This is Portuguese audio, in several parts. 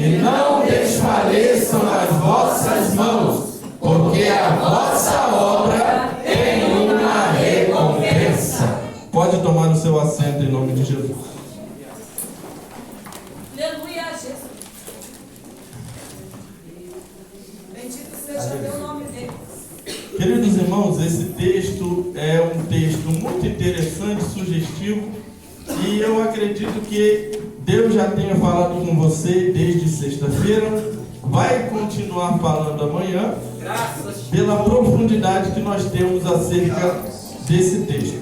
e não desfaleçam as vossas mãos, porque a vossa obra tem uma recompensa. Pode tomar o seu assento em nome de Jesus. Aleluia, Jesus. Bendito seja o teu nome, Deus. Queridos irmãos, esse texto é um texto muito interessante, sugestivo, e eu acredito que Deus já tenha falado com você desde sexta-feira, vai continuar falando amanhã, pela profundidade que nós temos acerca desse texto.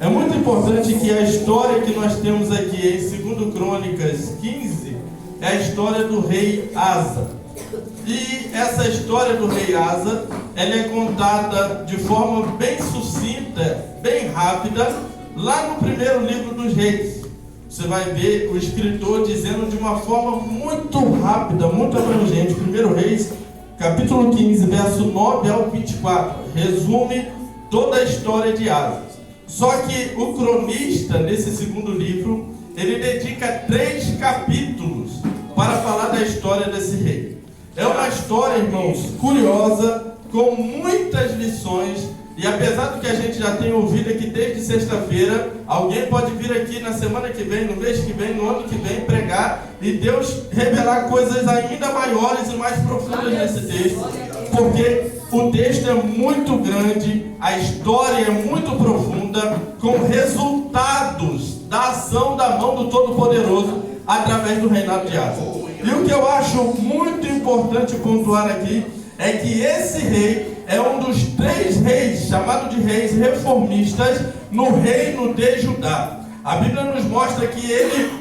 É muito importante que a história que nós temos aqui em 2 Crônicas 15 é a história do rei Asa. E essa história do rei Asa, ela é contada de forma bem sucinta, bem rápida, lá no primeiro livro dos reis. Você vai ver o escritor dizendo de uma forma muito rápida, muito abrangente. 1 Reis, capítulo 15, verso 9 ao 24. Resume toda a história de Asa. Só que o cronista, nesse segundo livro, ele dedica 3 capítulos para falar da história desse rei. É uma história, irmãos, curiosa, com muitas lições. E apesar do que a gente já tem ouvido aqui desde sexta-feira, alguém pode vir aqui na semana que vem, no mês que vem, no ano que vem, pregar e Deus revelar coisas ainda maiores e mais profundas nesse texto, porque o texto é muito grande, a história é muito profunda, com resultados da ação da mão do Todo-Poderoso através do reinado de Asa. E o que eu acho muito importante pontuar aqui é que esse rei é um dos 3 reis, chamado de reis reformistas, no reino de Judá. A Bíblia nos mostra que ele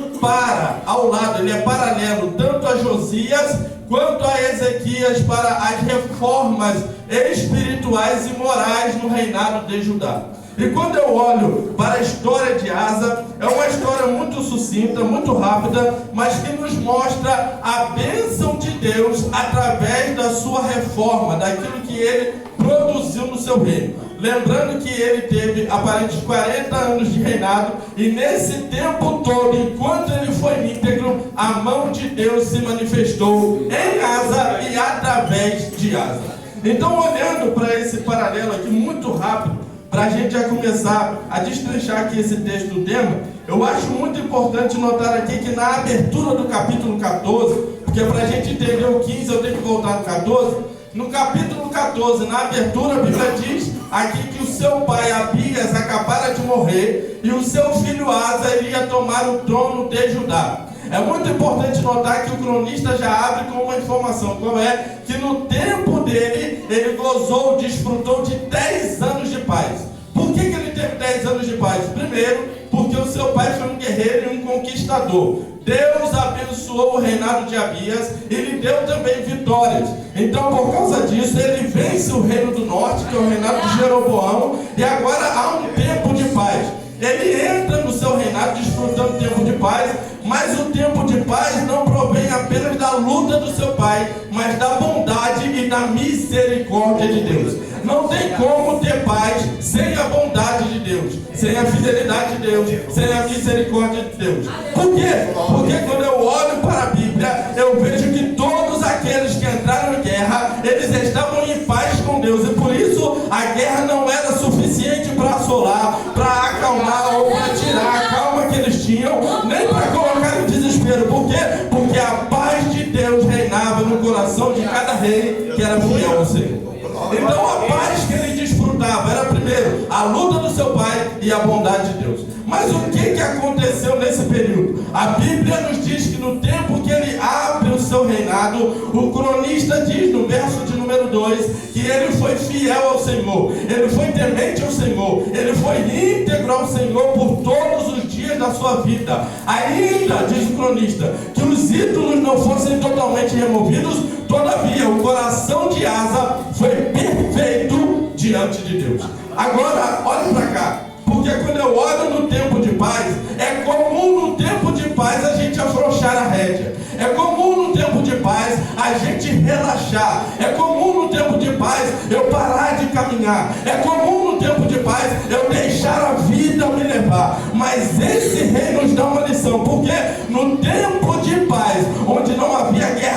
ao lado, ele é paralelo tanto a Josias quanto a Ezequias para as reformas espirituais e morais no reinado de Judá. E quando eu olho para a história de Asa, é uma história muito sucinta, muito rápida, mas que nos mostra a bênção de Deus através da sua reforma, daquilo que ele produziu no seu reino. Lembrando que ele teve aparentes 40 anos de reinado, e nesse tempo todo, enquanto ele foi íntegro, a mão de Deus se manifestou em Asa e através de Asa. Então, olhando para esse paralelo aqui muito rápido, para a gente já começar a destrinchar aqui esse texto do tema, eu acho muito importante notar aqui que na abertura do capítulo 14, porque para a gente entender o 15 eu tenho que voltar no 14, no capítulo 14, na abertura, a Bíblia diz aqui que o seu pai Abias acabara de morrer e o seu filho Asa iria tomar o trono de Judá. É muito importante notar que o cronista já abre com uma informação, como é que no tempo dele, ele gozou, desfrutou de 10 anos de paz. Por que ele teve 10 anos de paz? Primeiro, porque o seu pai foi um guerreiro e um conquistador. Deus abençoou o reinado de Abias e lhe deu também vitórias. Então, por causa disso, ele vence o reino do norte, que é o reinado de Jeroboão, e agora há um tempo de paz. Ele entra no seu reinado desfrutando do tempo de paz, mas o tempo de paz não provém apenas da luta do seu pai, mas da bondade e da misericórdia de Deus. Não tem como ter paz sem a bondade de Deus, sem a fidelidade de Deus, sem a misericórdia de Deus. Por quê? Porque quando eu olho para a Bíblia, eu vejo que todos aqueles que entraram em guerra, eles estavam em paz com Deus, e por isso a guerra não era suficiente para assolar, para acalmar ou para tirar a calma que eles tinham, nem para colocar em desespero. Por quê? Porque a paz de Deus reinava no coração de cada rei que era fiel ao Senhor. Então a paz que ele desfrutava era primeiro a luta do seu pai e a bondade de Deus. Mas o que aconteceu nesse período? A Bíblia nos diz que no tempo que ele abre o seu reinado, o cronista diz no verso de número 2 que ele foi fiel ao Senhor, ele foi temente ao Senhor, ele foi íntegro ao Senhor por todos os dias da sua vida. Ainda, diz o cronista, que os ídolos não fossem totalmente removidos, todavia o coração de Asa foi perfeito diante de Deus. Agora, olhe para cá. Porque quando eu olho no tempo de paz, é comum no tempo de paz a gente afrouxar a rédea. É comum no tempo de paz a gente relaxar. É comum no tempo de paz eu parar de caminhar. É comum no tempo de paz eu deixar a vida me levar. Mas esse rei nos dá uma lição. Porque no tempo de paz, onde não havia guerra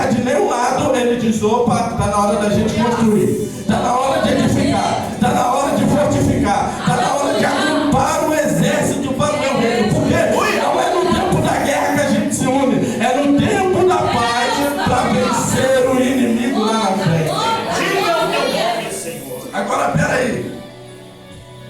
pensou, está na hora da gente construir, está na hora de edificar, está na hora de fortificar, está na hora de agrupar o exército para o meu reino. Porque não é no tempo da guerra que a gente se une, é no tempo da paz para vencer o inimigo lá na frente. Agora, peraí,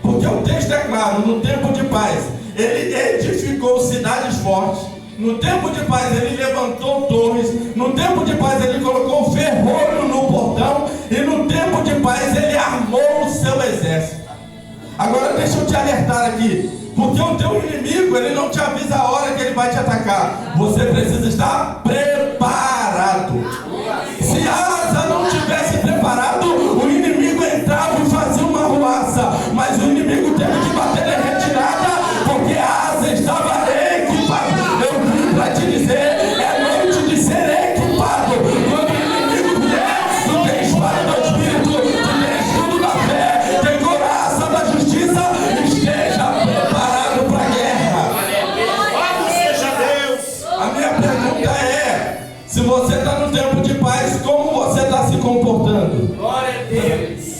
porque o texto é claro, no tempo de paz, ele edificou cidades fortes, no tempo de paz ele levantou torres, no tempo de paz ele colocou ferrolho no portão, e no tempo de paz ele armou o seu exército. Agora deixa eu te alertar aqui, porque o teu inimigo, ele não te avisa a hora que ele vai te atacar, você precisa estar preparado. Se Asa não tivesse preparado, o inimigo entrava e fazia uma ruaça, mas o inimigo teve que bater em retirada, porque Asa estava equipado. Eu vim para te dizer, é noite de ser equipado. Quando o inimigo vier, tu tem espada do Espírito, tu tem escudo da fé, tem coraça da justiça, esteja preparado para a guerra. Louvado seja Deus. A minha pergunta é, se você está no tempo de paz, como você está se comportando? Glória a Deus.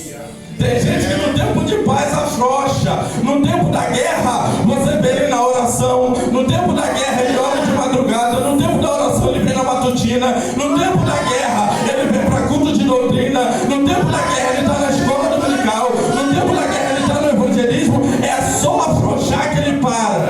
Tem gente que no tempo de paz afrouxa, no tempo da guerra você vê ele na oração, no tempo da guerra ele ora de madrugada, no tempo da oração ele vem na matutina, no tempo da guerra ele vem para culto de doutrina, no tempo da guerra ele está na escola dominical, no tempo da guerra ele está no evangelismo. É só afrouxar que ele para.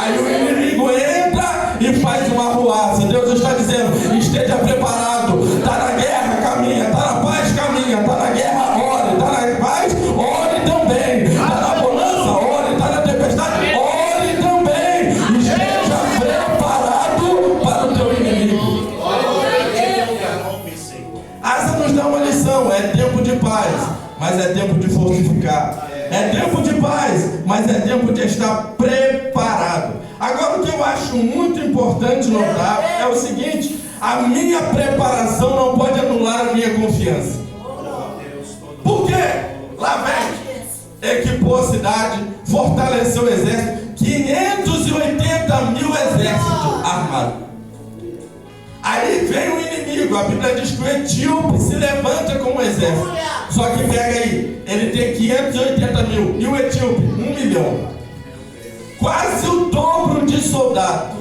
Aí o inimigo entra e faz uma ruaça. Deus está dizendo, esteja preparado, está na guerra, caminha, está na paz, caminha, está na guerra, ore, está na paz, ore também, está na bonança, ore, está na tempestade, ore também, esteja preparado para o teu inimigo. Asa nos dá uma lição, é tempo de paz, mas é tempo de fortificar. É tempo de paz, mas é tempo de estar preparado. Agora, o que eu acho muito importante notar é o seguinte: a minha preparação não pode anular a minha confiança. Por quê? Lá vem, equipou a cidade, fortaleceu o exército, 580 mil exércitos armados. Aí vem o inimigo, a Bíblia diz que o etíope se levanta como exército. Só que pega aí, ele tem 580 mil e o etíope 1 milhão. Quase o dobro de soldado.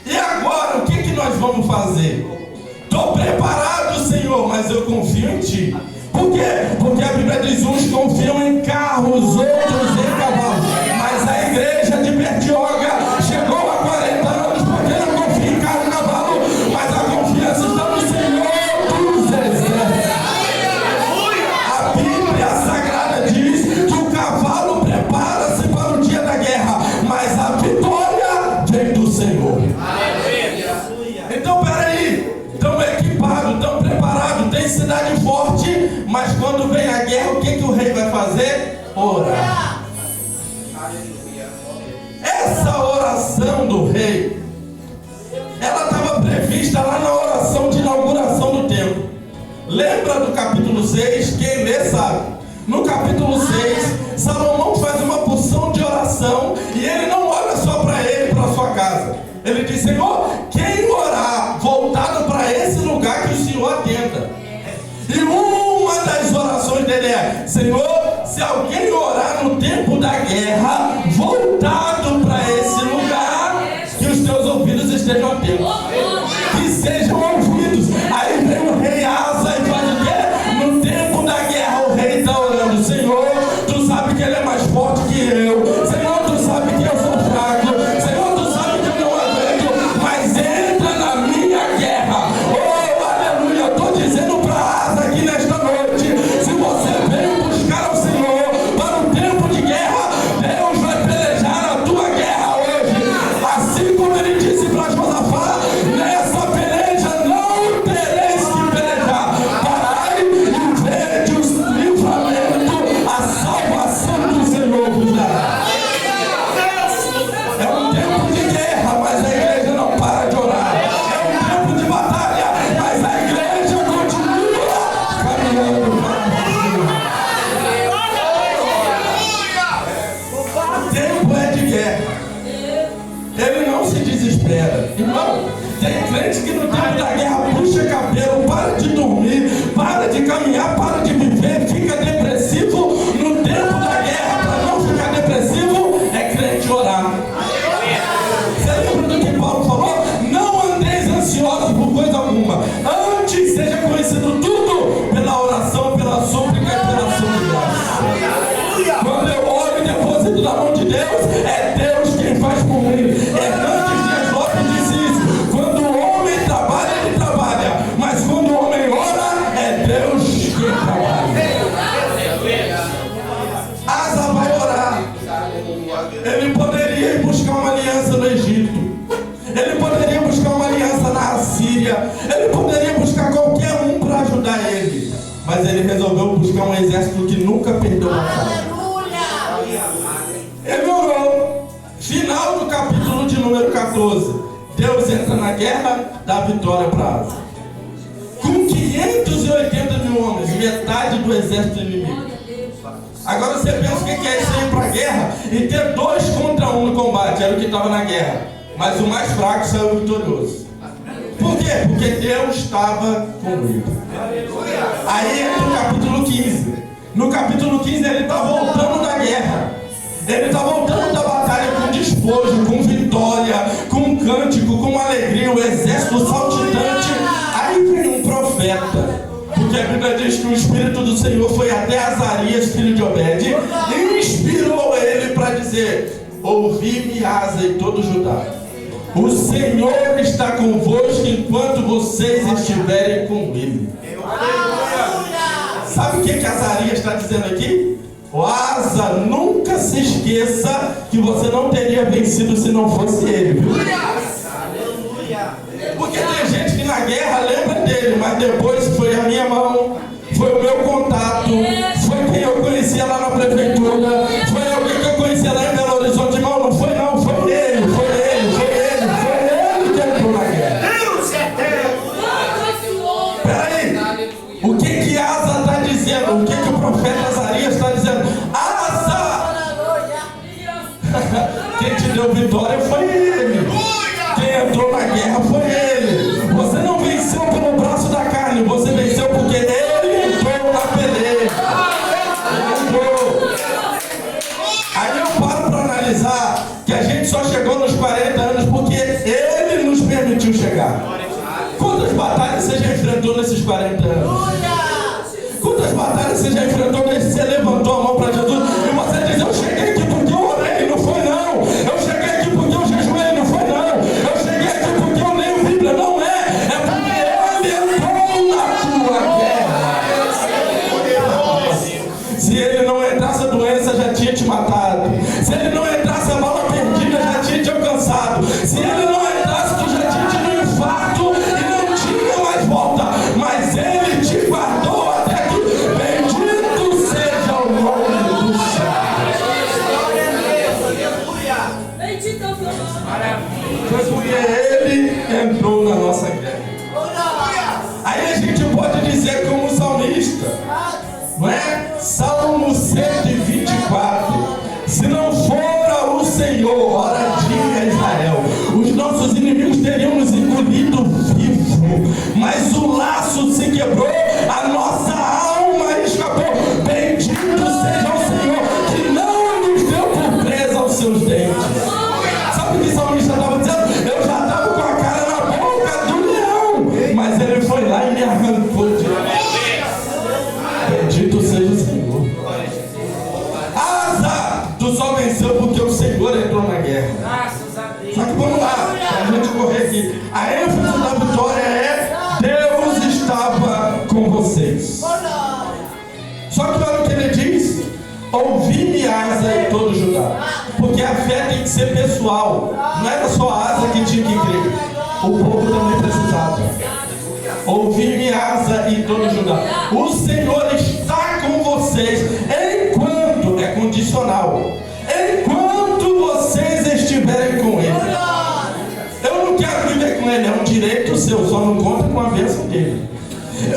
E agora, o que nós vamos fazer? Estou preparado, Senhor, mas eu confio em Ti. Por quê? Porque a Bíblia diz, uns confiam em carros, outros em cavalos. Mas a igreja de Bertioga chegou a 40 anos porque não confia em carro e cavalo, mas a confiança está no Senhor dos Exércitos. A Bíblia Sagrada diz que o cavalo prepara-se para o dia da guerra, mas a vitória vem do Senhor. Então, peraí, estão equipados, estão preparados, tem cidade forte, mas quando vem a guerra, o que o rei vai fazer? Orar. Essa oração do rei, ela estava prevista lá na oração de inauguração do templo. Lembra do capítulo 6? Quem lê sabe. No capítulo 6, Salomão faz uma porção de oração e ele não olha só para ele e para sua casa. Ele diz, Senhor, quem orar voltado para esse lugar que o Senhor atenda. E uma das orações dele é, Senhor, se alguém orar no tempo da guerra, voltado para esse lugar, que os teus ouvidos estejam atentos. Que sejam ouvidos. Aí vem o rei Asa e faz o quê? No tempo da guerra o rei está orando, Senhor, tu sabe que ele é mais forte que eu. Senhor, tu sabe que eu sou fraco. Senhor, tu sabe que eu não aguento, mas entra na minha guerra. Oh, aleluia, eu estou dizendo para Asa aqui nesta noite, se você veio buscar ao Senhor para um tempo de guerra, Deus vai pelejar a tua guerra hoje. Assim como ele disse para Josafá, nessa peleja não tereis que pelejar. Parai e vede o livramento, a salvação do Senhor vos dará. É um tempo de guerra, mas a igreja não para de orar. É um tempo de batalha, mas a igreja continua caminhando para cima. O tempo é de guerra. Ele não se desespera. Irmão, tem crente que no tempo da guerra puxa cabelo família, ele poderia buscar qualquer um para ajudar ele, mas ele resolveu buscar um exército que nunca perdeu batalha. Ele orou. Final do capítulo de número 14. Deus entra na guerra, dá vitória para Asa. Com 580 mil homens, metade do exército inimigo. Agora você pensa o que é isso aí para a guerra e ter 2 contra 1 no combate, era o que estava na guerra. Mas o mais fraco saiu vitorioso. Por quê? Porque Deus estava com ele. Aí no capítulo 15. No capítulo 15 ele está voltando da guerra. Ele está voltando da batalha com despojo, com vitória, com cântico, com alegria, o exército saltitante. Aí vem um profeta. Porque a Bíblia diz que o Espírito do Senhor foi até Azarias, filho de Obed, e inspirou ele para dizer: ouvi-me, Asa e todo Judá. O Senhor está convosco enquanto vocês estiverem com ele. Sabe o que Azarias está dizendo aqui? O Asa, nunca se esqueça que você não teria vencido se não fosse ele, viu? Porque tem gente que na guerra lembra dele, mas depois foi a minha mão, foi o meu contato, foi quem eu conhecia lá na prefeitura, foi alguém que eu conhecia lá em Belo Horizonte. Irmão, não foi não, foi ele que entrou na guerra. Peraí, o que Asa está dizendo? O que o profeta Azarias está dizendo? Asa! Quem te deu vitória foi ele. Quem entrou na guerra foi ele. Você não venceu pelo braço da carne, você venceu porque ele entrou na peleja. Ele entrou. Aí eu paro para analisar que a gente só chegou nos 40 anos porque ele nos permitiu chegar. Quantas batalhas você já enfrentou nesses 40 anos? Quantas batalhas você já enfrentou desde que você levantou a mão para Jesus e você diz: eu cheguei aqui porque eu orei, não foi não. Eu cheguei aqui porque eu jejuei, não foi não. Eu cheguei aqui porque eu leio Bíblia, não é. É porque ele entrou na tua guerra. Se ele não entrasse, a doença já tinha te matado. Se ele não entrasse, a bala perdida já tinha te alcançado. Se ele não entrasse, tu já tinha tido um infarto e não tinha mais volta. Mas ele te guardou até aqui. Bendito seja o nome do Senhor. Bendito é o teu nome. Foi porque ele entrou na nossa guerra. Aí a gente pode dizer como salmista, não é? Salmo 124. Se não fora o Senhor, ora diga Israel, os nossos inimigos teriam nos engolido vivo, mas o laço se quebrou, a nossa alma escapou. Bendito seja o Senhor, que não nos deu por presa aos seus dentes. Sabe o que o salmista estava dizendo? Eu já estava com a cara na boca do leão, mas ele foi lá e me arrancou de lá. Bendito seja o Senhor. Asa, tu só venceu porque o Senhor entrou na guerra. Só que vamos lá, para a gente correr aqui. A ênfase da vitória é: Deus estava com vocês. Só que olha o que ele diz: ouvi-me, Asa e todo Judá. Porque a fé tem que ser pessoal. Não era só Asa que tinha que crer, o povo também precisava. Ouvi-me, Asa e todo Judá. O Senhor está com vocês enquanto, é condicional, enquanto vocês estiverem com Ele. Eu não quero viver com Ele, é um direito seu, só não conta com a bênção dele.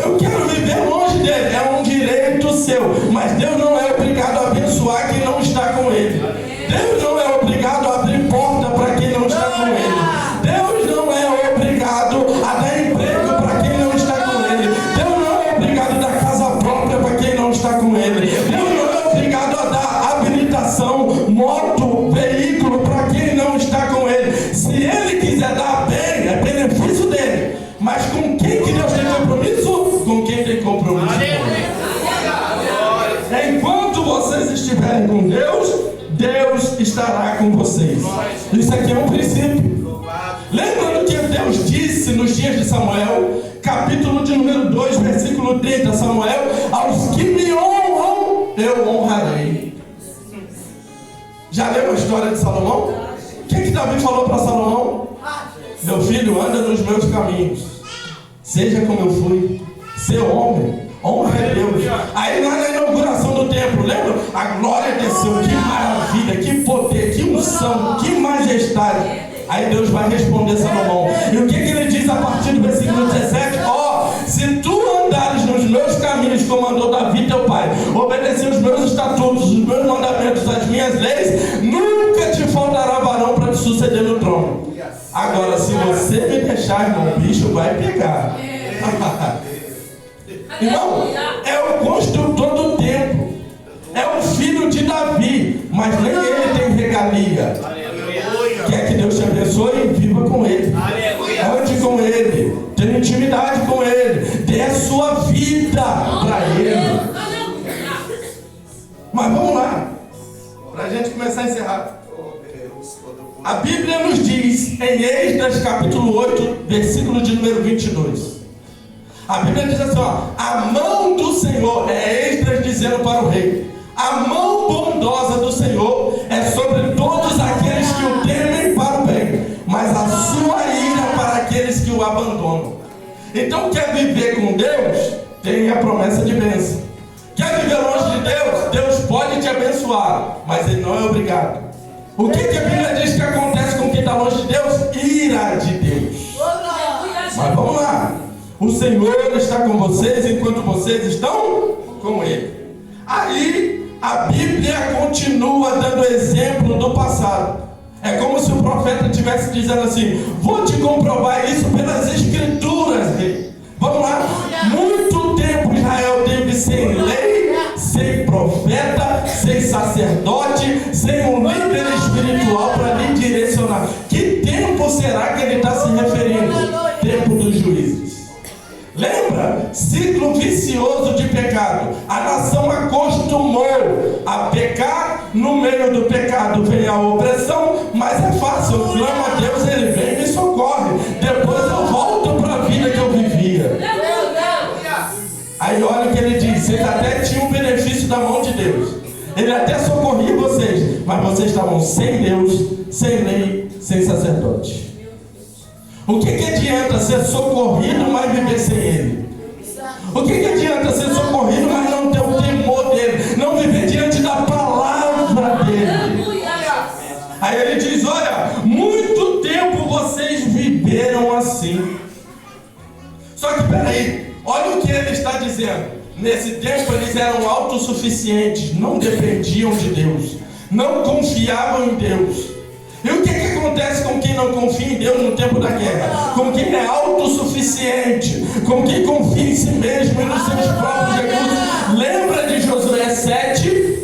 Eu quero viver longe dele, é um direito seu, mas Deus não é obrigado a abençoar quem não está com Ele. Deus não é obrigado a abrir porta para quem não está com Ele. Deus não é obrigado a dar emprego para quem não está com Ele. Deus não é obrigado a dar casa própria para quem não está com Ele. Deus não é obrigado a dar habilitação, moto, veículo para quem não está com Ele. Se Ele quiser dar bem, é benefício dele. Mas com quem que Deus tem compromisso? Com quem tem compromisso com Ele. Enquanto vocês estiverem com Deus, Deus estará com vocês. Isso aqui é um princípio. Lembra do que Deus disse nos dias de Samuel, capítulo de número 2, versículo 30, Samuel: aos que me honram, eu honrarei. Já leu a história de Salomão? O que Davi falou para Salomão? Meu filho, anda nos meus caminhos. seja como eu fui, ser homem, honra a Deus. Aí lá na inauguração do templo, lembra? A glória desceu, que maravilha, que poder, que unção, que majestade. Aí Deus vai responder Salomão. E o que ele diz a partir do versículo 17? Se tu andares nos meus caminhos, como andou Davi teu pai, obedecer os meus estatutos, os meus mandamentos, as minhas leis, nunca te faltará varão para te suceder no trono. Agora, se você me deixar, irmão, o bicho vai pegar. Irmão, é o construtor do templo, é o filho de Davi, mas nem ele tem regalia. Quer que Deus te abençoe? Viva com ele. Ande com ele. Tenha intimidade com ele. Dê a sua vida para ele. Mas vamos lá, para a gente começar a encerrar. A Bíblia nos diz em Esdras capítulo 8, versículo de número 22. A Bíblia diz assim, a mão do Senhor, é Esdras dizendo para o rei, a mão bondosa do Senhor é sobre todos aqueles que o temem para o bem, mas a sua ira para aqueles que o abandonam. Então, quer viver com Deus? Tem a promessa de bênção. Quer viver longe de Deus? Deus pode te abençoar, mas Ele não é obrigado. O que a Bíblia diz que acontece com quem está longe de Deus? Ira de Deus. Mas vamos lá. O Senhor está com vocês enquanto vocês estão com Ele. Aí a Bíblia continua dando exemplo do passado. É como se o profeta estivesse dizendo assim: vou te comprovar isso pelas escrituras, rei. Vamos lá. Muito tempo Israel teve sem lei, sem profeta, sem sacerdote, sem um líder espiritual para lhe direcionar. Que tempo será que ele está se referindo? Tempo dos juízes. Lembra? Ciclo vicioso de pecado. A nação acostumou a pecar. No meio do pecado vem a opressão. Mas é fácil, eu clamo a Deus, Ele vem e me socorre. Depois eu volto para a vida que eu vivia. Aí olha o que ele diz: vocês até tinham o benefício da mão de Deus. Ele até socorria vocês, mas vocês estavam sem Deus, sem lei, sem sacerdote. O que adianta ser socorrido, mas viver sem Ele? O que adianta ser socorrido, mas não ter o temor dEle? Não viver diante da palavra dEle? Aí ele diz: olha, muito tempo vocês viveram assim. Só que peraí, olha o que ele está dizendo. Nesse tempo eles eram autossuficientes, não dependiam de Deus, não confiavam em Deus. E o que acontece com quem não confia em Deus no tempo da guerra? Com quem é autossuficiente, com quem confia em si mesmo e nos seus próprios recursos. Lembra de Josué 7?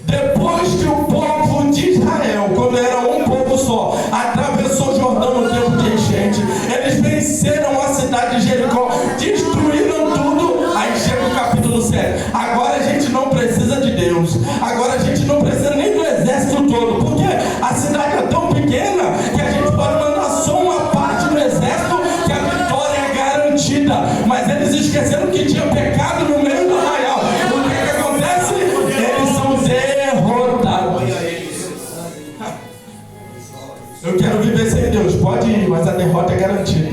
Depois que o povo de Israel, quando era um povo só, atravessou o Jordão no tempo de enchente, eles venceram a cidade de Jericó, destruíram tudo. Aí chega o capítulo 7. Agora a gente não precisa de Deus, agora a gente não precisa nem do exército todo, porque a cidade é tão pequena que a gente pode mandar só uma parte do exército, que a vitória é garantida. Mas eles esqueceram que tinha pecado no meio do arraial. O que acontece? Eles são derrotados. Eu quero viver sem Deus, pode ir, mas a derrota é garantida.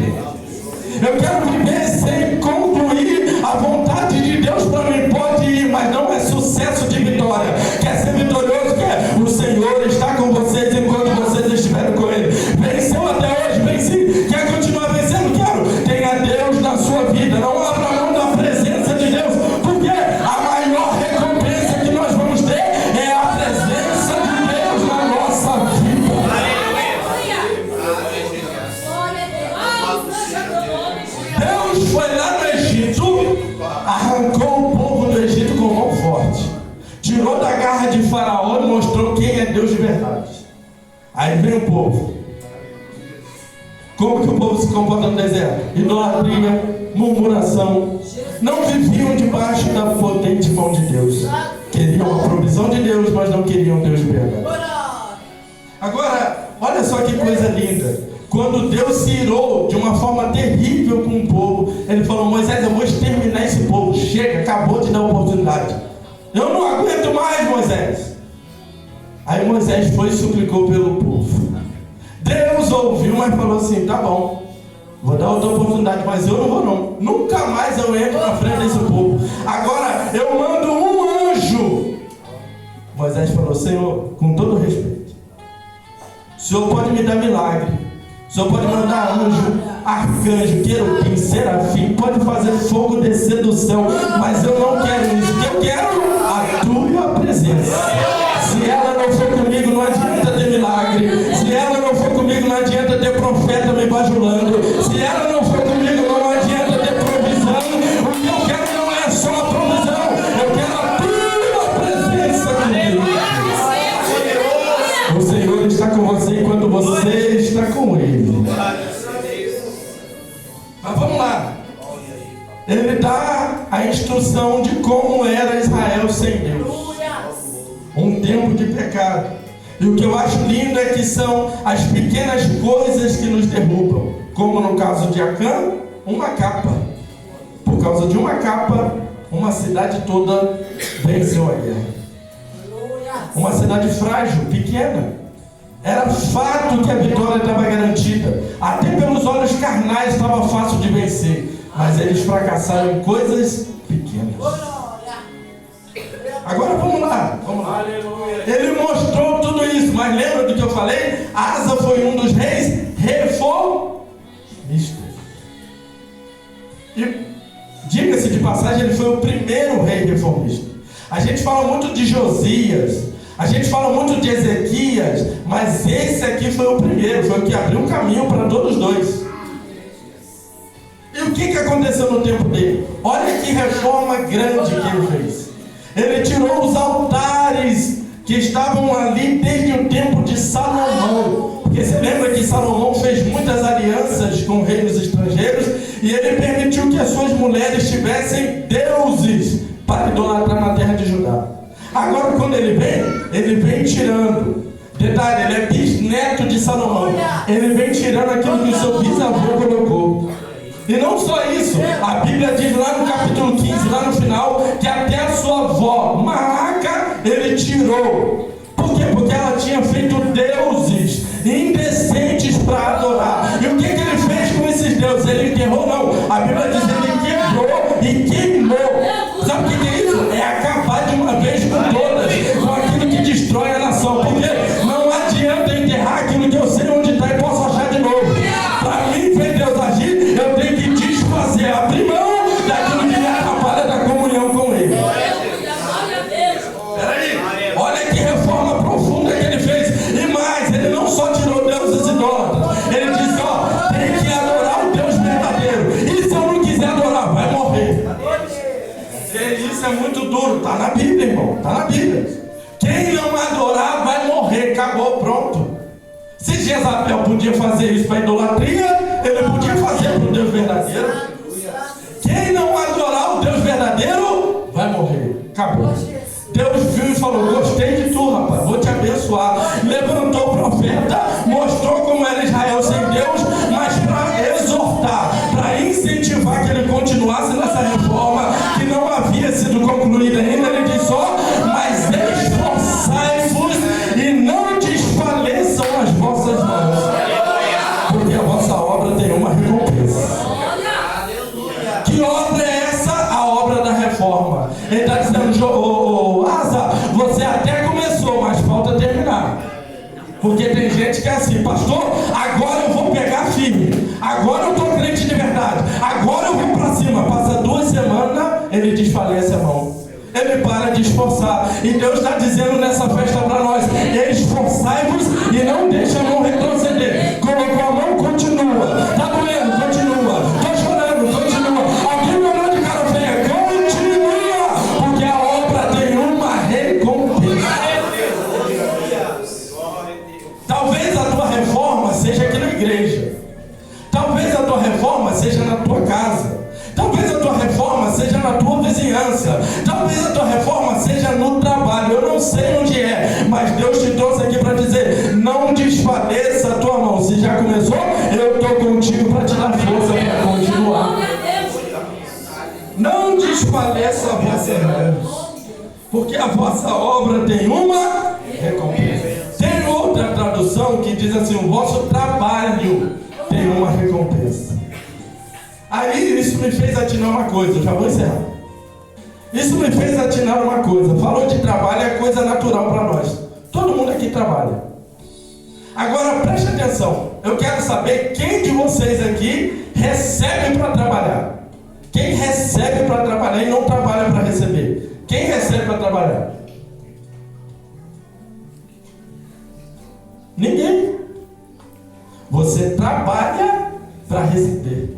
Eu quero viver sem concluir a vontade de Deus para mim, pode ir, mas não é sucesso de vitória. Quer ser vitorioso? Quer? O Senhor está com vocês enquanto vocês estiverem com Ele. Venceu até hoje, venci. Quer continuar vencendo? Quero. Tenha Deus na sua vida, não abra mão da presença de Deus, porque a maior recompensa que nós vamos ter é a presença de Deus na nossa vida. Deus foi lá no Egito, arrancou o povo do Egito com mão forte, tirou da garra de Faraó e mostrou quem é Deus de verdade. Aí vem o povo. Como que o povo se comporta no deserto? Idolatria, murmuração. Não viviam debaixo da potente mão de Deus. Queriam a provisão de Deus, mas não queriam Deus de verdade. Agora, olha só que coisa linda. Quando Deus se irou de uma forma terrível com o povo, Ele falou: Moisés, eu vou exterminar esse povo. Chega, acabou de dar oportunidade. Eu não aguento mais, Moisés. Aí Moisés foi e suplicou pelo povo. Deus ouviu, mas falou assim: tá bom, vou dar outra oportunidade, mas eu não vou não. Nunca mais eu entro na frente desse povo. Agora eu mando um anjo. Moisés falou: Senhor, com todo respeito, o Senhor pode me dar milagre, o Senhor pode mandar anjo, arcanjo, querubim, serafim, pode fazer fogo descer do céu, mas eu não quero isso. Eu quero a tua presença. Se ela não for comigo, não adianta ter milagre. Se ela não for comigo, não adianta ter profeta me bajulando. Se ela não for comigo, não adianta ter provisão. O que eu quero não é só a provisão, eu quero a tua presença comigo. O Senhor está com você enquanto você está com Ele. Mas vamos lá. Ele dá a instrução de como era Israel sem Deus. Um tempo de pecado. E o que eu acho lindo é que são as pequenas coisas que nos derrubam. Como no caso de Acã, uma capa. Por causa de uma capa, uma cidade toda venceu a guerra. Uma cidade frágil, pequena. Era fato que a vitória estava garantida. Até pelos olhos carnais estava fácil de vencer. Mas eles fracassaram em coisas pequenas. Agora vamos lá. Ele mostrou tudo isso. Mas lembra do que eu falei? Asa foi um dos reis reformistas. E diga-se de passagem, ele foi o primeiro rei reformista. A gente fala muito de Josias, a gente fala muito de Ezequias, mas esse aqui foi o primeiro, foi o que abriu um caminho para todos dois. E o que aconteceu no tempo dele? Olha que reforma grande que ele fez. Ele tirou os altares que estavam ali desde o tempo de Salomão. Porque você lembra que Salomão fez muitas alianças com reinos estrangeiros e ele permitiu que as suas mulheres tivessem deuses para idolatrar na terra de Judá. Agora quando ele vem tirando. Detalhe, ele é bisneto de Salomão. Ele vem tirando aquilo que o seu bisavô colocou. E não só isso, a Bíblia diz lá no capítulo 15, lá no final, que até a sua avó, Maaca, ele tirou. Por quê? Porque ela tinha feito deuses indecentes para adorar. E o que ele fez com esses deuses? Ele enterrou? Não. A Bíblia diz que ele quebrou e queimou. Sabe o que é isso? É acabar de uma vez com todas, com aquilo que destrói a nação. Porque não adianta enterrar aquilo que eu sei onde está e posso achar de novo. Para mim, ver Deus agir, eu tenho que desfazer, abrir mão daquilo que me atrapalha da comunhão com Ele. Peraí, olha que reforma profunda que ele fez. E mais, ele não só tirou deuses idólatras, ele disse: ó, tem que adorar o Deus verdadeiro. E se eu não quiser adorar, vai morrer. Isso é muito duro, está na Bíblia, irmão, está na Bíblia. Quem não adorar vai morrer, acabou, pronto. Se Jezabel podia fazer isso para idolatria, ele podia fazer para o Deus verdadeiro. Quem não adorar o Deus verdadeiro vai morrer, acabou. Deus viu e falou: gostei de tu, rapaz, vou te abençoar. Levantou o profeta, mostrou como era Israel sem Deus, mas para exortar, para incentivar que ele continuasse nessa reforma que não havia sido concluída ainda, ele disse: ó, mas esforçai-vos e não desfaleçam as vossas mãos, porque a vossa obra tem uma recompensa. Que obra é essa? A obra da reforma. Ele está dizendo: Asa, você até começou, mas falta terminar. Porque tem gente que é assim: pastor, agora eu vou pegar firme, agora eu estou crente de verdade, agora eu vou para cima. Passa 2 semanas, ele desfalece a mão, ele para de esforçar. E Deus está dizendo nessa festa para nós: esforçai-vos e não deixe a mão retroceder. Colocou a mão, continua. Está doendo, continua. Estou chorando, continua. Alguém me olhou de cara feia, continua, porque a obra tem uma recompensa. Talvez a tua reforma seja aqui na igreja, talvez a tua reforma seja na tua casa, talvez a tua reforma seja na tua vizinhança, talvez a tua reforma seja no trabalho. Eu não sei onde é, mas Deus te trouxe aqui para dizer: não desfaleça a tua mão. Se já começou, eu estou contigo para te dar força para continuar. Não desfaleça a vossa mão, porque a vossa obra tem uma recompensa. Tem outra tradução que diz assim: o vosso trabalho tem uma recompensa. Aí isso me fez atinar uma coisa, eu já vou encerrar. Isso me fez atinar uma coisa. Falou de trabalho, é coisa natural para nós. Todo mundo aqui trabalha. Agora preste atenção. Eu quero saber quem de vocês aqui recebe para trabalhar. Quem recebe para trabalhar e não trabalha para receber? Quem recebe para trabalhar? Ninguém. Você trabalha para receber.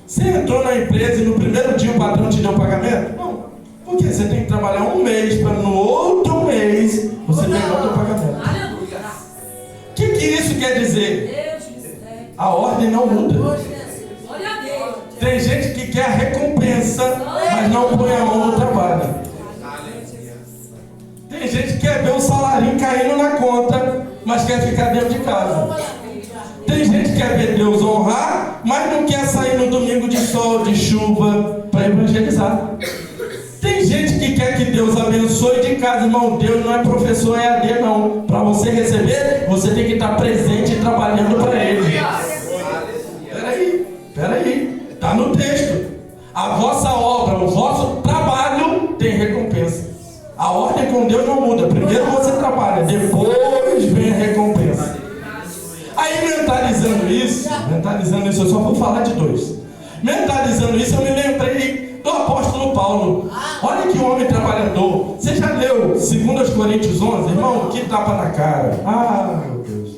Você entrou na empresa e no primeiro dia o patrão te deu pagamento? Não. Porque você tem que trabalhar um mês para no outro mês você pegar o seu pagamento. Aleluia. O que isso quer dizer? Deus mistério. A ordem não muda. Glória a Deus. Tem gente que quer a recompensa, mas não põe a mão no trabalho. Tem gente que quer ver o salarinho caindo na conta, mas quer ficar dentro de casa. Tem gente que quer ver Deus honrar, mas não quer sair no domingo de sol, de chuva, para evangelizar. Tem gente que quer que Deus abençoe de casa, irmão. Deus não é professor EAD, não. Para você receber, você tem que estar presente e trabalhando para Ele. Peraí, está no texto. A vossa obra, o vosso trabalho tem recompensa. A ordem com Deus não muda. Primeiro você trabalha, depois vem a recompensa. Aí mentalizando isso, eu só vou falar de dois. Mentalizando isso, eu me lembrei do apóstolo Paulo. Olha que homem trabalhador. Você já leu 2 Coríntios 11? Irmão, que tapa na cara. Ah, meu Deus.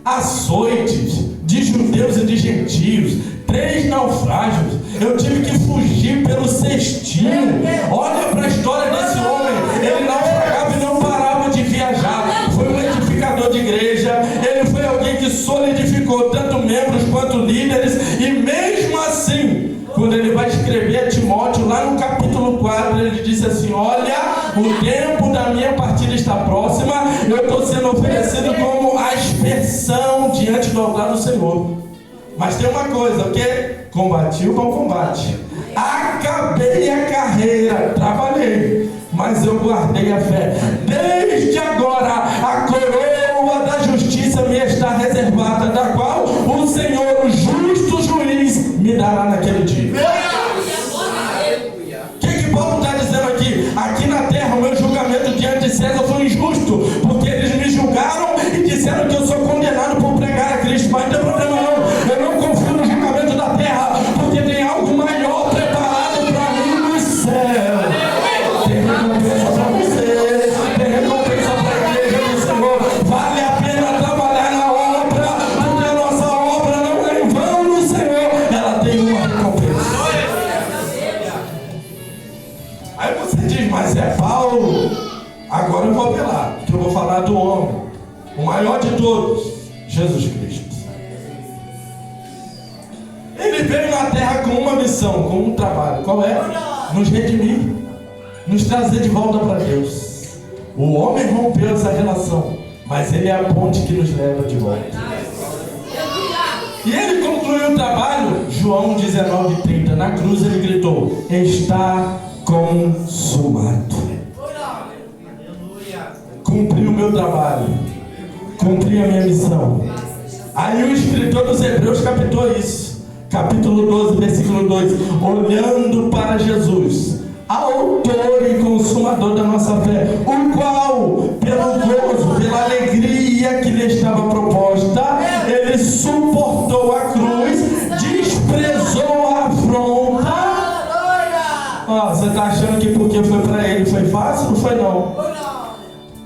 Açoites de judeus e de gentios, 3 naufrágios. Eu tive que fugir pelo cestinho. Olha para a história desse homem. Ele naufragava e não parava de viajar. Foi um edificador de igreja. Ele foi alguém que solidificou tanto membros quanto líderes. E mesmo assim, quando ele vai escrever a Timóteo, lá no capítulo 4, ele disse assim: olha, o tempo da minha partida está próxima. Eu estou sendo oferecido como aspersão diante do altar do Senhor. Mas tem uma coisa, ok? Combati o bom combate, acabei a carreira, trabalhei, mas eu guardei a fé. Desde agora a coroa da justiça me está reservada, da qual o Senhor, o justo juiz, me dará naquele dia. O que Paulo está dizendo aqui? Aqui na terra o meu julgamento diante de César foi injusto, porque eles me julgaram e disseram que eu sou condenado por pregar a Cristo. Mas não tem problema não. Eu não confio no julgamento da terra, porque tem algo maior preparado para mim no céu. Tem recompensa para você, tem recompensa para a igreja do Senhor. Vale a pena trabalhar na obra, porque a nossa obra não é em vão no Senhor, ela tem uma recompensa. Aí você diz, mas é Paulo. Agora eu vou apelar, porque eu vou falar do homem, o maior de todos, Jesus Cristo. Ele veio na terra com uma missão, com um trabalho. Qual é? Nos redimir, nos trazer de volta para Deus. O homem rompeu essa relação, mas ele é a ponte que nos leva de volta. E ele concluiu o trabalho, João 19:30, na cruz ele gritou: está consumado. Cumpri o meu trabalho, cumpri a minha missão. Aí o escritor dos Hebreus captou isso. Capítulo 12, versículo 2: olhando para Jesus, autor e consumador da nossa fé, o qual, pelo gozo, pela alegria que lhe estava proposta, ele suportou a cruz, desprezou a afronta. Você está achando que porque foi para ele foi fácil? Não foi não.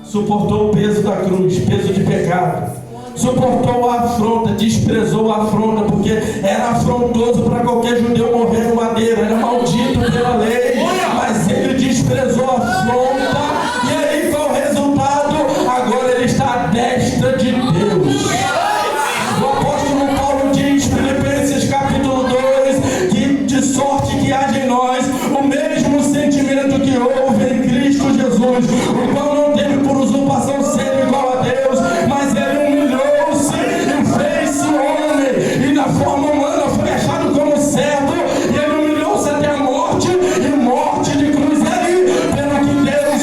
Suportou o peso da cruz, peso de pecado. Suportou a afronta, desprezou a afronta, porque era afrontoso para qualquer judeu morrer no madeiro, era maldito pela lei, mas ele desprezou a afronta. E aí qual o resultado? Agora ele está à destra de Deus. O apóstolo Paulo diz, Filipenses capítulo 2, que de sorte que haja em nós o mesmo sentimento que houve em Cristo Jesus, o qual não teve por usurpação ser igual a Deus, mas ele humilhou-se e fez-se homem, e na forma humana foi achado como servo, e ele humilhou-se até a morte, e morte de cruz. E aí, pelo que Deus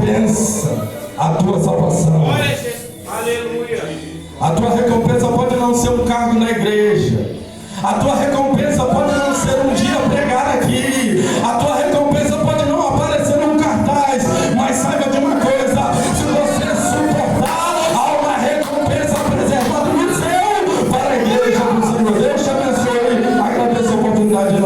recompensa a tua salvação. Glória a Jesus. Aleluia. A tua recompensa pode não ser um cargo na igreja. A tua recompensa pode não ser um dia pregar aqui. A tua recompensa pode não aparecer num cartaz. Mas saiba de uma coisa: se você suportar, há uma recompensa preservada no céu para a igreja do Senhor. Deus te abençoe. Agradeço a oportunidade de